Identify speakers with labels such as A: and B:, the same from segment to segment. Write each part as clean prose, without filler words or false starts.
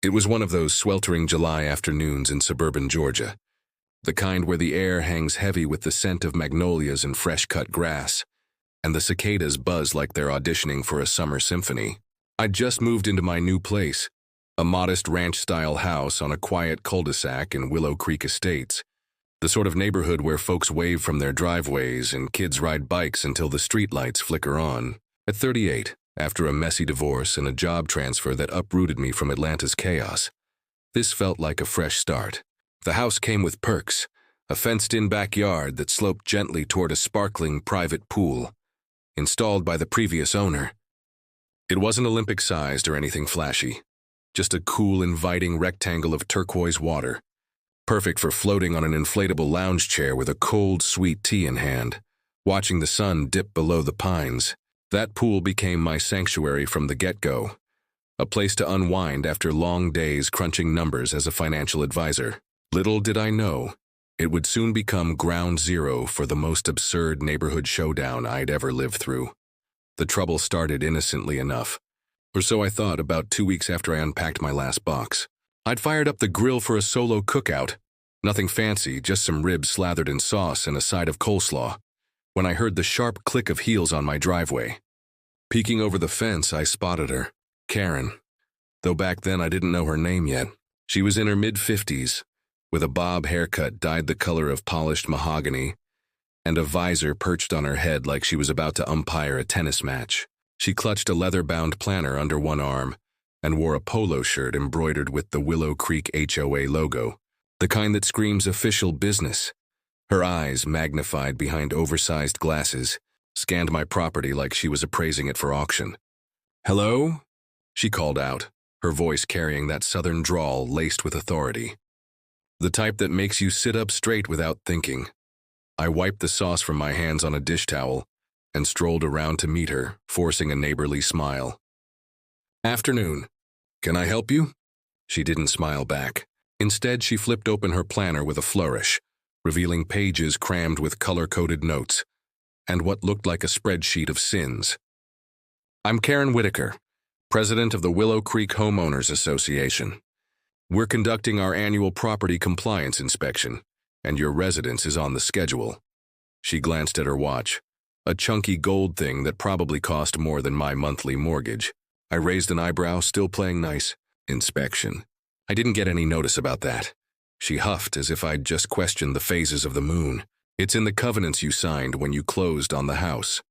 A: It was one of those sweltering July afternoons in suburban Georgia, the kind where the air hangs heavy with the scent of magnolias and fresh-cut grass, and the cicadas buzz like they're auditioning for a summer symphony. I'd just moved into my new place, a modest ranch-style house on a quiet cul-de-sac in Willow Creek Estates, the sort of neighborhood where folks wave from their driveways and kids ride bikes until the streetlights flicker on. At 38, after a messy divorce and a job transfer that uprooted me from Atlanta's chaos, this felt like a fresh start. The house came with perks, a fenced-in backyard that sloped gently toward a sparkling private pool, installed by the previous owner. It wasn't Olympic-sized or anything flashy, just a cool, inviting rectangle of turquoise water, perfect for floating on an inflatable lounge chair with a cold, sweet tea in hand, watching the sun dip below the pines. That pool became my sanctuary from the get-go, a place to unwind after long days crunching numbers as a financial advisor. Little did I know, it would soon become ground zero for the most absurd neighborhood showdown I'd ever lived through. The trouble started innocently enough, or so I thought about 2 weeks after I unpacked my last box. I'd fired up the grill for a solo cookout, nothing fancy, just some ribs slathered in sauce and a side of coleslaw, when I heard the sharp click of heels on my driveway. Peeking over the fence, I spotted her, Karen, though back then I didn't know her name yet. She was in her mid-50s, with a bob haircut dyed the color of polished mahogany, and a visor perched on her head like she was about to umpire a tennis match. She clutched a leather-bound planner under one arm and wore a polo shirt embroidered with the Willow Creek HOA logo, the kind that screams official business. Her eyes, magnified behind oversized glasses, scanned my property like she was appraising it for auction. "Hello?" she called out, her voice carrying that southern drawl laced with authority. The type that makes you sit up straight without thinking. I wiped the sauce from my hands on a dish towel and strolled around to meet her, forcing a neighborly smile. "Afternoon. Can I help you?" She didn't smile back. Instead, she flipped open her planner with a flourish, revealing pages crammed with color-coded notes and what looked like a spreadsheet of sins. "I'm Karen Whitaker, president of the Willow Creek Homeowners Association. We're conducting our annual property compliance inspection, and your residence is on the schedule." She glanced at her watch, a chunky gold thing that probably cost more than my monthly mortgage. I raised an eyebrow, still playing nice. "Inspection? I didn't get any notice about that." She huffed as if I'd just questioned the phases of the moon. "It's in the covenants you signed when you closed on the house.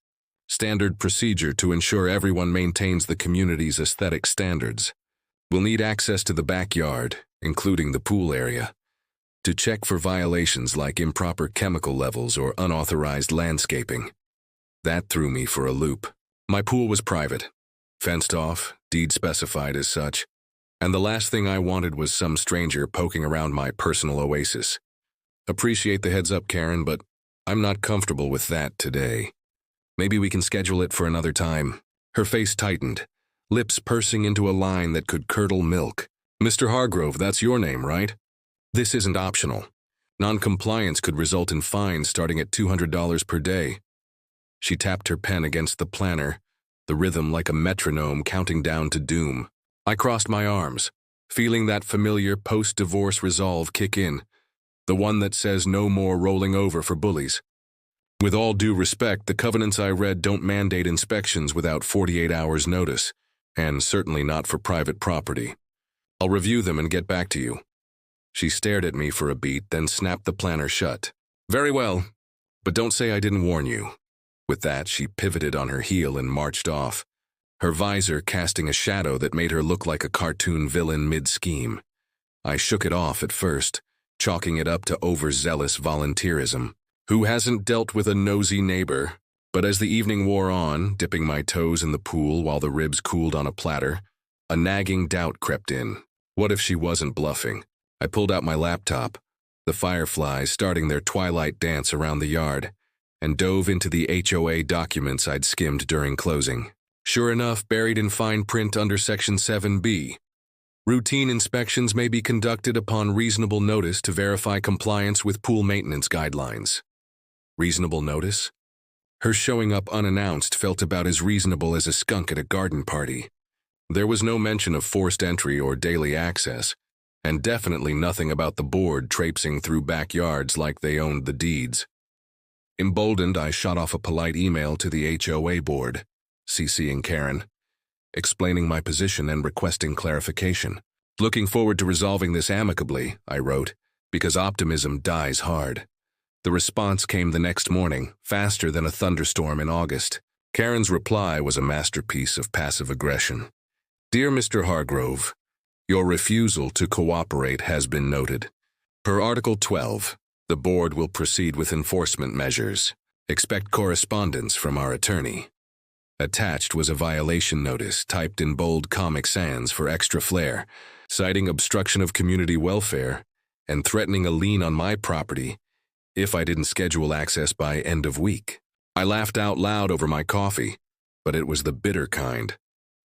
A: Standard procedure to ensure everyone maintains the community's aesthetic standards. We'll need access to the backyard, including the pool area, to check for violations like improper chemical levels or unauthorized landscaping." That threw me for a loop. My pool was private, fenced off, deed specified as such, and the last thing I wanted was some stranger poking around my personal oasis. "Appreciate the heads up, Karen, but I'm not comfortable with that today. Maybe we can schedule it for another time." Her face tightened, lips pursing into a line that could curdle milk. "Mr. Hargrove, that's your name, right? This isn't optional. Non-compliance could result in fines starting at $200 per day." She tapped her pen against the planner, the rhythm like a metronome counting down to doom. I crossed my arms, feeling that familiar post-divorce resolve kick in, the one that says no more rolling over for bullies. With all due respect, the covenants I read don't mandate inspections without 48 hours notice, and certainly not for private property. I'll review them and get back to you." She stared at me for a beat, then snapped the planner shut. "Very well, but don't say I didn't warn you." With that, she pivoted on her heel and marched off, her visor casting a shadow that made her look like a cartoon villain mid-scheme. I shook it off at first, chalking it up to overzealous volunteerism. Who hasn't dealt with a nosy neighbor? But as the evening wore on, dipping my toes in the pool while the ribs cooled on a platter, a nagging doubt crept in. What if she wasn't bluffing? I pulled out my laptop, the fireflies starting their twilight dance around the yard, and dove into the HOA documents I'd skimmed during closing. Sure enough, buried in fine print under Section 7B, routine inspections may be conducted upon reasonable notice to verify compliance with pool maintenance guidelines. Reasonable notice? Her showing up unannounced felt about as reasonable as a skunk at a garden party. There was no mention of forced entry or daily access, and definitely nothing about the board traipsing through backyards like they owned the deeds. Emboldened, I shot off a polite email to the HOA board, CCing Karen, explaining my position and requesting clarification. Looking forward to resolving this amicably, I wrote, because optimism dies hard. The response came the next morning, faster than a thunderstorm in August. Karen's reply was a masterpiece of passive aggression. Dear Mr. Hargrove, your refusal to cooperate has been noted. Per Article 12, the board will proceed with enforcement measures. Expect correspondence from our attorney. Attached was a violation notice typed in bold Comic Sans for extra flair, citing obstruction of community welfare and threatening a lien on my property if I didn't schedule access by end of week. I laughed out loud over my coffee, but it was the bitter kind.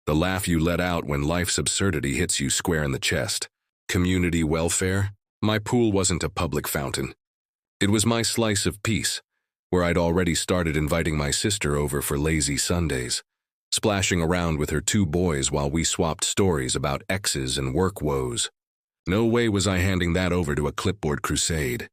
A: The laugh you let out when life's absurdity hits you square in the chest. Community welfare? My pool wasn't a public fountain. It was my slice of peace, where I'd already started inviting my sister over for lazy Sundays, splashing around with her 2 boys while we swapped stories about exes and work woes. No way was I handing that over to a clipboard crusade.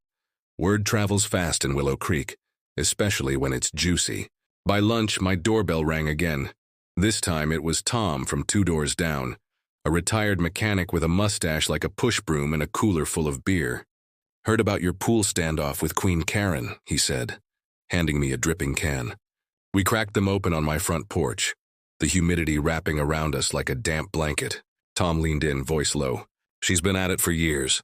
A: Word travels fast in Willow Creek, especially when it's juicy. By lunch, my doorbell rang again. This time it was Tom from 2 doors down, a retired mechanic with a mustache like a push broom and a cooler full of beer. Heard about your pool standoff with Queen Karen, he said, handing me a dripping can. We cracked them open on my front porch, the humidity wrapping around us like a damp blanket. Tom leaned in, voice low. She's been at it for years.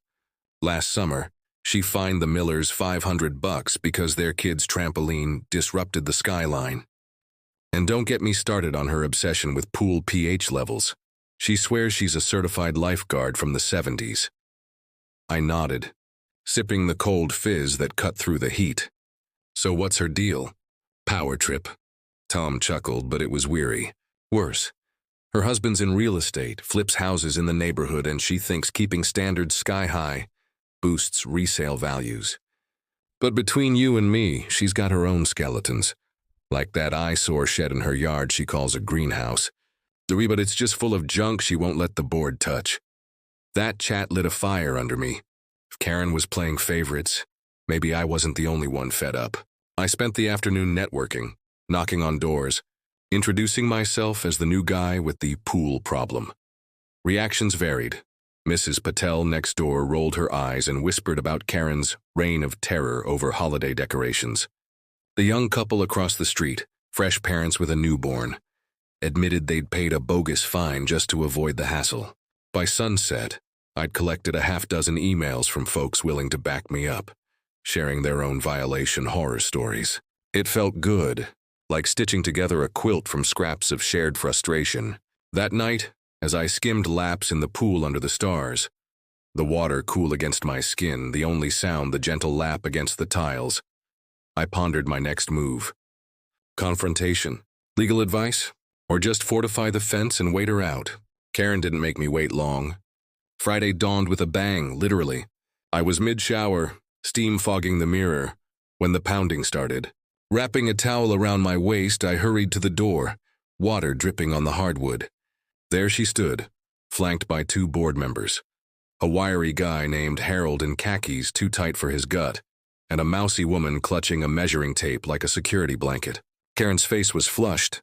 A: Last summer, she fined the Millers $500 because their kid's trampoline disrupted the skyline. And don't get me started on her obsession with pool pH levels. She swears she's a certified lifeguard from the 70s. I nodded, sipping the cold fizz that cut through the heat. So what's her deal? Power trip. Tom chuckled, but it was weary. Worse. Her husband's in real estate, flips houses in the neighborhood, and she thinks keeping standards sky high boosts resale values. But between you and me, she's got her own skeletons, like that eyesore shed in her yard she calls a greenhouse. But it's just full of junk she won't let the board touch. That chat lit a fire under me. If Karen was playing favorites, maybe I wasn't the only one fed up. I spent the afternoon networking, knocking on doors, introducing myself as the new guy with the pool problem. Reactions varied. Mrs. Patel next door rolled her eyes and whispered about Karen's reign of terror over holiday decorations. The young couple across the street, fresh parents with a newborn, admitted they'd paid a bogus fine just to avoid the hassle. By sunset, I'd collected a half-dozen emails from folks willing to back me up, sharing their own violation horror stories. It felt good, like stitching together a quilt from scraps of shared frustration. That night, as I skimmed laps in the pool under the stars, the water cool against my skin, the only sound the gentle lap against the tiles, I pondered my next move. Confrontation? Legal advice? Or just fortify the fence and wait her out? Karen didn't make me wait long. Friday dawned with a bang, literally. I was mid-shower, steam fogging the mirror, when the pounding started. Wrapping a towel around my waist, I hurried to the door, water dripping on the hardwood. There she stood, flanked by 2 board members. A wiry guy named Harold in khakis too tight for his gut, and a mousy woman clutching a measuring tape like a security blanket. Karen's face was flushed,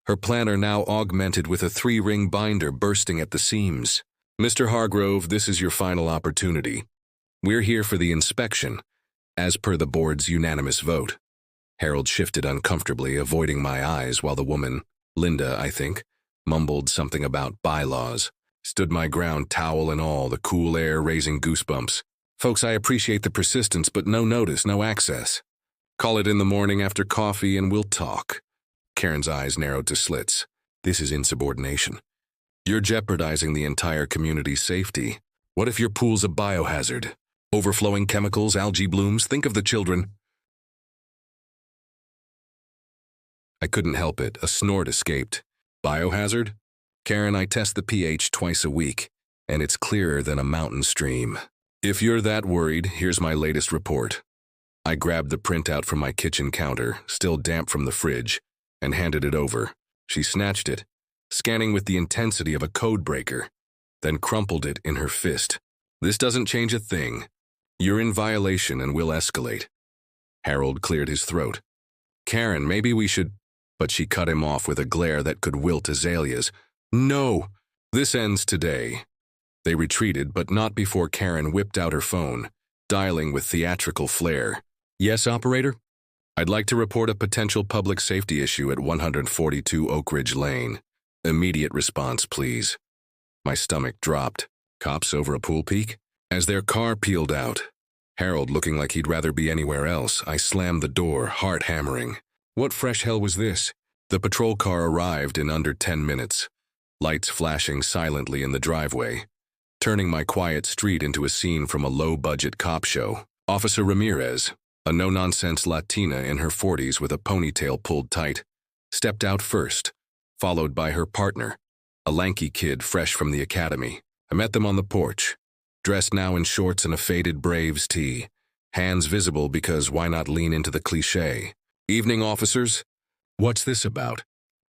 A: her planner now augmented with a 3-ring binder bursting at the seams. Mr. Hargrove, this is your final opportunity. We're here for the inspection, as per the board's unanimous vote. Harold shifted uncomfortably, avoiding my eyes while the woman, Linda, I think, mumbled something about bylaws. Stood my ground, towel and all, the cool air raising goosebumps. Folks, I appreciate the persistence, but no notice, no access. Call it in the morning after coffee and we'll talk. Karen's eyes narrowed to slits. This is insubordination. You're jeopardizing the entire community's safety. What if your pool's a biohazard? Overflowing chemicals, algae blooms, think of the children. I couldn't help it, a snort escaped. Biohazard? Karen, I test the pH twice a week, and it's clearer than a mountain stream. If you're that worried, here's my latest report. I grabbed the printout from my kitchen counter, still damp from the fridge, and handed it over. She snatched it, scanning with the intensity of a code breaker, then crumpled it in her fist. This doesn't change a thing. You're in violation and will escalate. Harold cleared his throat. Karen, maybe we should... But she cut him off with a glare that could wilt azaleas. No! This ends today. They retreated, but not before Karen whipped out her phone, dialing with theatrical flair. Yes, operator? I'd like to report a potential public safety issue at 142 Oak Ridge Lane. Immediate response, please. My stomach dropped. Cops over a pool peak? As their car peeled out, Harold looking like he'd rather be anywhere else, I slammed the door, heart hammering. What fresh hell was this? The patrol car arrived in under 10 minutes, lights flashing silently in the driveway, turning my quiet street into a scene from a low-budget cop show. Officer Ramirez, a no-nonsense Latina in her 40s with a ponytail pulled tight, stepped out first, followed by her partner, a lanky kid fresh from the academy. I met them on the porch, dressed now in shorts and a faded Braves tee, hands visible because why not lean into the cliché? Evening, officers? What's this about?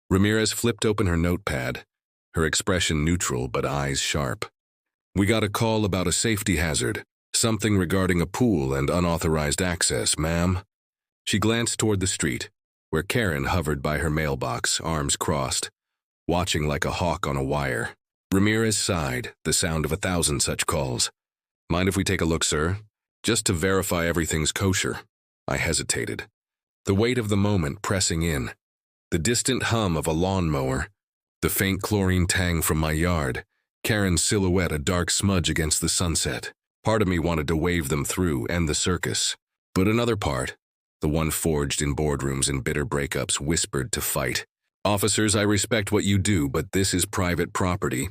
A: Ramirez flipped open her notepad, her expression neutral but eyes sharp. We got a call about a safety hazard, something regarding a pool and unauthorized access, ma'am. She glanced toward the street, where Karen hovered by her mailbox, arms crossed, watching like a hawk on a wire. Ramirez sighed, the sound of 1,000 such calls. Mind if we take a look, sir? Just to verify everything's kosher. I hesitated, the weight of the moment pressing in, the distant hum of a lawnmower, the faint chlorine tang from my yard, Karen's silhouette a dark smudge against the sunset. Part of me wanted to wave them through, end the circus. But another part, the one forged in boardrooms and bitter breakups, whispered to fight. Officers, I respect what you do, but this is private property.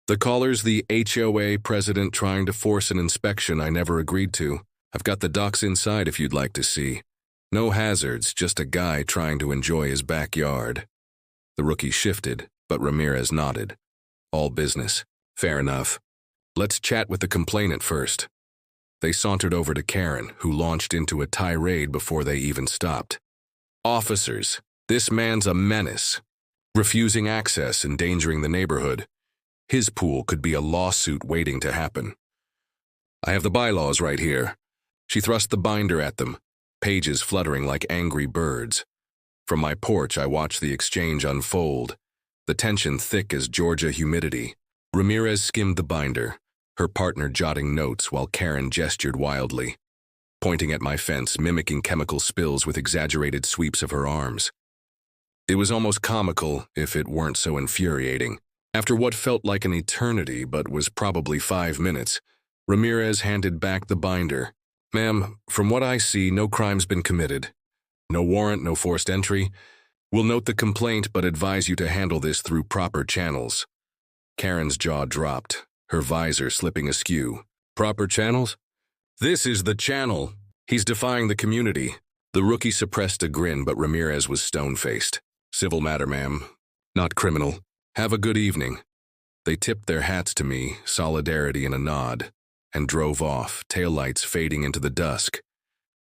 A: The caller's the HOA president trying to force an inspection I never agreed to. I've got the docs inside if you'd like to see. No hazards, just a guy trying to enjoy his backyard. The rookie shifted, but Ramirez nodded. All business. Fair enough. Let's chat with the complainant first. They sauntered over to Karen, who launched into a tirade before they even stopped. Officers, this man's a menace. Refusing access, endangering the neighborhood. His pool could be a lawsuit waiting to happen. I have the bylaws right here. She thrust the binder at them, pages fluttering like angry birds. From my porch, I watched the exchange unfold, the tension thick as Georgia humidity. Ramirez skimmed the binder, her partner jotting notes while Karen gestured wildly, pointing at my fence, mimicking chemical spills with exaggerated sweeps of her arms. It was almost comical if it weren't so infuriating. After what felt like an eternity but was probably 5 minutes, Ramirez handed back the binder. Ma'am, from what I see, no crime's been committed. No warrant, no forced entry. We'll note the complaint but advise you to handle this through proper channels. Karen's jaw dropped, her visor slipping askew. Proper channels? This is the channel. He's defying the community. The rookie suppressed a grin, but Ramirez was stone-faced. Civil matter, ma'am. Not criminal. Have a good evening. They tipped their hats to me, solidarity in a nod, and drove off, taillights fading into the dusk.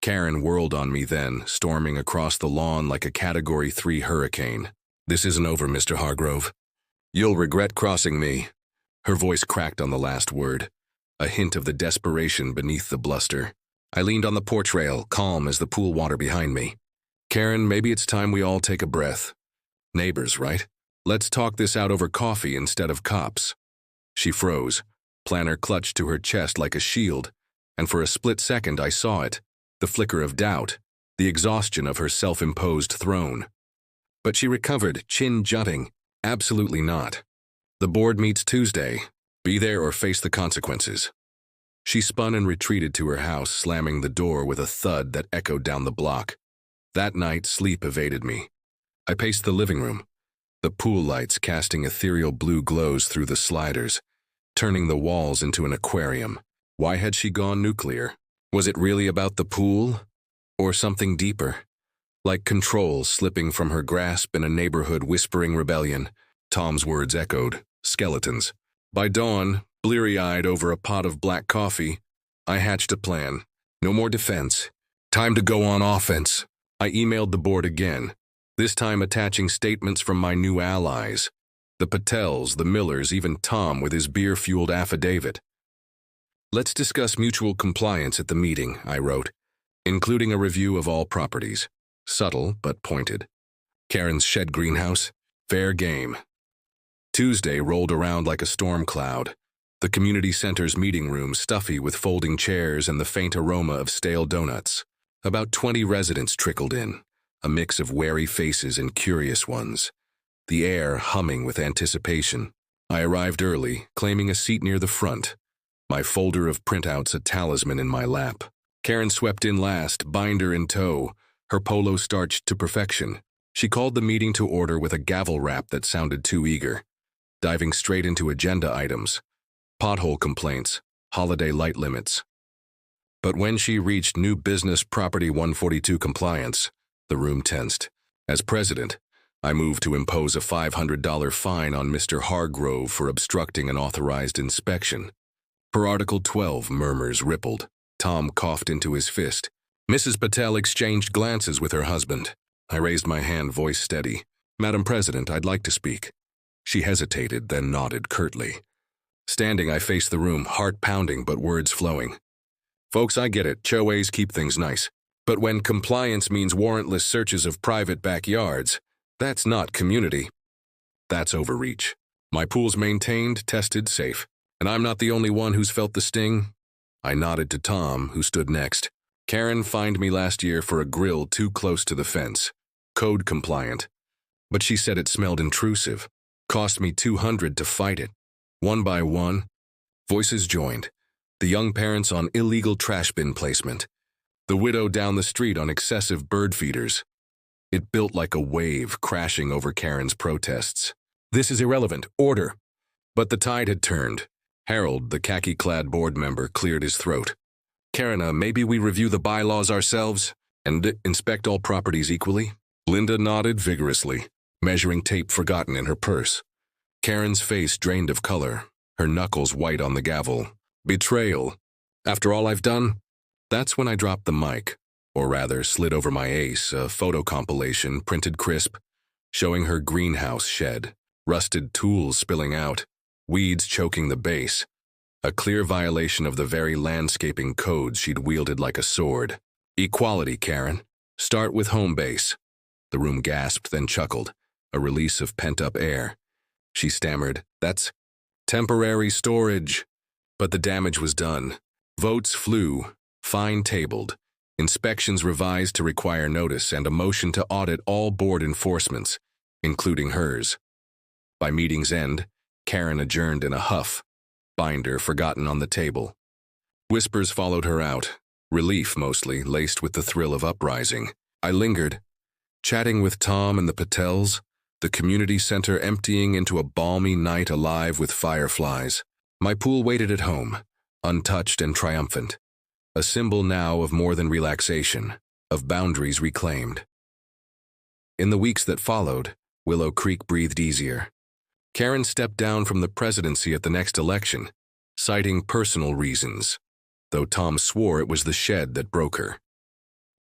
A: Karen whirled on me then, storming across the lawn like a Category 3 hurricane. This isn't over, Mr. Hargrove. You'll regret crossing me. Her voice cracked on the last word, a hint of the desperation beneath the bluster. I leaned on the porch rail, calm as the pool water behind me. Karen, maybe it's time we all take a breath. Neighbors, right? Let's talk this out over coffee instead of cops. She froze, planner clutched to her chest like a shield, and for a split second I saw it, the flicker of doubt, the exhaustion of her self-imposed throne. But she recovered, chin jutting. Absolutely not. The board meets Tuesday. Be there or face the consequences. She spun and retreated to her house, slamming the door with a thud that echoed down the block. That night, sleep evaded me. I paced the living room, the pool lights casting ethereal blue glows through the sliders, turning the walls into an aquarium. Why had she gone nuclear? Was it really about the pool? Or something deeper? Like control slipping from her grasp in a neighborhood whispering rebellion. Tom's words echoed, skeletons. By dawn, bleary-eyed over a pot of black coffee, I hatched a plan. No more defense. Time to go on offense. I emailed the board again, this time attaching statements from my new allies. The Patels, the Millers, even Tom with his beer-fueled affidavit. "Let's discuss mutual compliance at the meeting," I wrote, including a review of all properties. Subtle, but pointed. Karen's shed greenhouse? Fair game. Tuesday rolled around like a storm cloud. The community center's meeting room stuffy with folding chairs and the faint aroma of stale donuts. About 20 residents trickled in, a mix of wary faces and curious ones, the air humming with anticipation. I arrived early, claiming a seat near the front, my folder of printouts a talisman in my lap. Karen swept in last, binder in tow, her polo starched to perfection. She called the meeting to order with a gavel rap that sounded too eager, diving straight into agenda items, pothole complaints, holiday light limits. But when she reached new business property 142 compliance, the room tensed. As president, I moved to impose a $500 fine on Mr. Hargrove for obstructing an authorized inspection. Per Article 12, murmurs rippled. Tom coughed into his fist. Mrs. Patel exchanged glances with her husband. I raised my hand, voice steady. "Madam President, I'd like to speak." She hesitated, then nodded curtly. Standing, I faced the room, heart pounding but words flowing. "Folks, I get it. HOAs keep things nice. But when compliance means warrantless searches of private backyards, that's not community. That's overreach. My pool's maintained, tested, safe. And I'm not the only one who's felt the sting." I nodded to Tom, who stood next. "Karen fined me last year for a grill too close to the fence. Code compliant. But she said it smelled intrusive. Cost me $200 to fight it. One by one." Voices joined. The young parents on illegal trash bin placement. The widow down the street on excessive bird feeders. It built like a wave, crashing over Karen's protests. "This is irrelevant. Order." But the tide had turned. Harold, the khaki-clad board member, cleared his throat. "Karen, maybe we review the bylaws ourselves and inspect all properties equally?" Linda nodded vigorously, measuring tape forgotten in her purse. Karen's face drained of color, her knuckles white on the gavel. "Betrayal. After all I've done?" That's when I dropped the mic, or rather slid over my ace, a photo compilation printed crisp, showing her greenhouse shed, rusted tools spilling out, weeds choking the base, a clear violation of the very landscaping codes she'd wielded like a sword. "Equality, Karen. Start with home base." The room gasped, then chuckled, a release of pent-up air. She stammered, "That's temporary storage." But the damage was done. Votes flew, fine tabled, inspections revised to require notice, and a motion to audit all board enforcements, including hers. By meeting's end, Karen adjourned in a huff, binder forgotten on the table. Whispers followed her out, relief mostly, laced with the thrill of uprising. I lingered, chatting with Tom and the Patels, the community center emptying into a balmy night alive with fireflies. My pool waited at home, untouched and triumphant, a symbol now of more than relaxation, of boundaries reclaimed. In the weeks that followed, Willow Creek breathed easier. Karen stepped down from the presidency at the next election, citing personal reasons, though Tom swore it was the shed that broke her.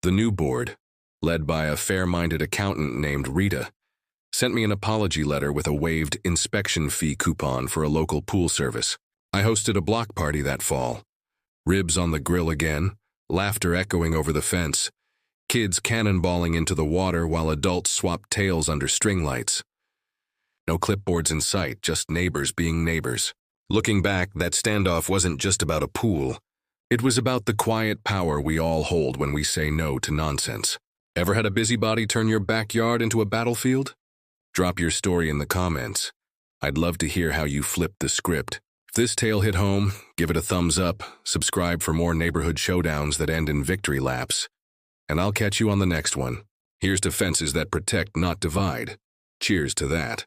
A: The new board, led by a fair-minded accountant named Rita, sent me an apology letter with a waived inspection fee coupon for a local pool service. I hosted a block party that fall. Ribs on the grill again, laughter echoing over the fence, kids cannonballing into the water while adults swapped tails under string lights. No clipboards in sight, just neighbors being neighbors. Looking back, that standoff wasn't just about a pool. It was about the quiet power we all hold when we say no to nonsense. Ever had a busybody turn your backyard into a battlefield? Drop your story in the comments. I'd love to hear how you flipped the script. If this tale hit home, give it a thumbs up, subscribe for more neighborhood showdowns that end in victory laps. And I'll catch you on the next one. Here's to fences that protect, not divide. Cheers to that.